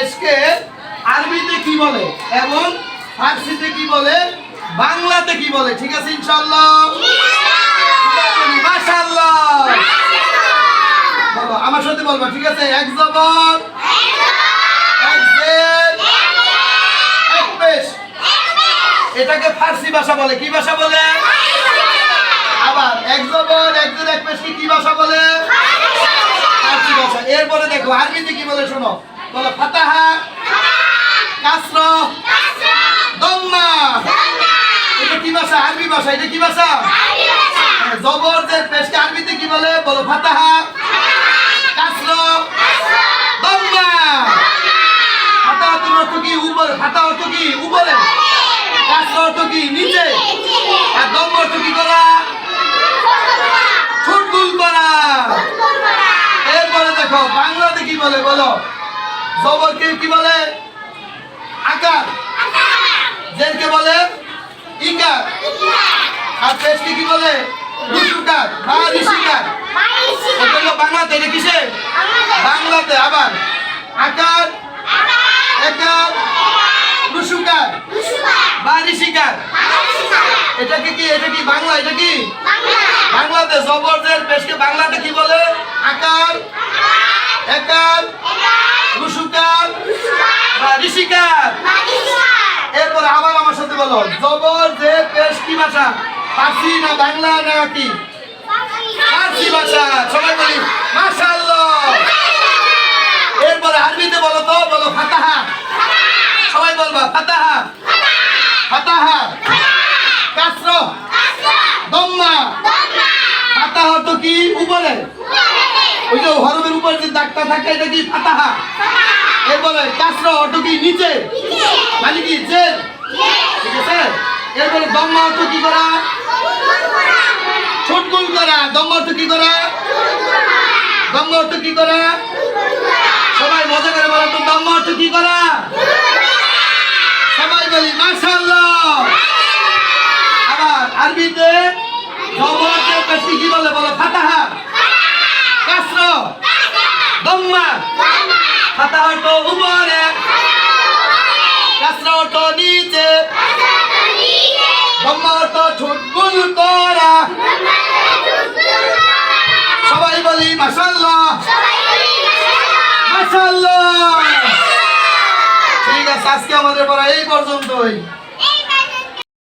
পেশকে আরবিতে কি বলে এবং ফার্সিতে কি বলে, বাংলাতে কি বলে? ঠিক আছে ইনশাআল্লাহ? মাশাআল্লাহ। বলো, আমার সাথে বলবা, ঠিক আছে? এক জবর, এক জের, এক পেশ। এটাকে ফার্সি ভাষা বলে। কি ভাষা বলে? আবার এক জবর, এক জের, এক পেশকে কি ভাষা বলে? ফার্সি ভাষা। এরপরে দেখো আরবিতে কি বলে, শোনো। বলো, ফাতাহা, কাসরা, দাম্মা। এটা কি ভাষা? আরবি ভাষা। এটা কি ভাষা? জবর জের পেশকে আরবিতে কি বলে? বলো, ফাতাহা, কাসরা, দাম্মা। ফাতাহা অর্থ কি? উপরে। ফাতাহা অর্থ কি? উপরে। কাসরা অর্থ কি? নিচে। আর দাম্মা অর্থ কি করা? ঠোঁট গোল করা। এরপরে দেখো বাংলাতে কি বলে, বলো। জবরকে কি বলে? আকার। জেরকে বলে ইকার। আর পেশকে কি বলে? রুসুকার বা ঋষিকার। এটা হলো বাংলাতে। এটা কিসে? বাংলাতে। আবার আকার, একার, রুসুকার বা ঋষিকার। এটাকে কি? এটা কি বাংলা? এটা কি বাংলাতে? জবর জের পেশকে বাংলাতে কি বলে? আকার, একার, রুসুকার বা ঋষিকার। এরপরে আবার আমার সাথে বলো, জবর জের পেশ কি ভাষা? ফার্সি না বাংলা না কি? ফার্সি ভাষা। সবাই বলি মাশাআল্লাহ। এরপরে আরবিতে বলো তো, বলো ফাতাহা। সবাই বলবা ফাতাহা, ফাতাহা, কাসরা, দাম্মা। ফাতাহা অর্থ কি? উপরে। ওই যে হরফের উপর যে দাগটা থাকে এটা কি? ফাতাহা। এরপরে কাসরা অর্থ কি? নিচে, মানে কি? জের। ঠিক আছে? এরপরে দাম্মা অর্থ কি করা? ঠোঁট গোল করা। দাম্মা অর্থ কি করা? দাম্মা অর্থ কি করা? সবাই মজা করে বলো তো, দাম্মা অর্থ কি করা? সবাই বলি মাশাআল্লাহ। আবার আরবিতে জবর জের পেশকে কি বলে? বলো ফাতাহা, কাসরা, দাম্মা। ফাতাহা অর্থ উপরে, কাসরা অর্থ নিচে, দাম্মা অর্থ ঠোঁট গোল করা। সবাই বলি মাশাআল্লাহ, মাশাআল্লাহ। ঠিক আছে, আজকে আমাদের পড়া এই পর্যন্তই।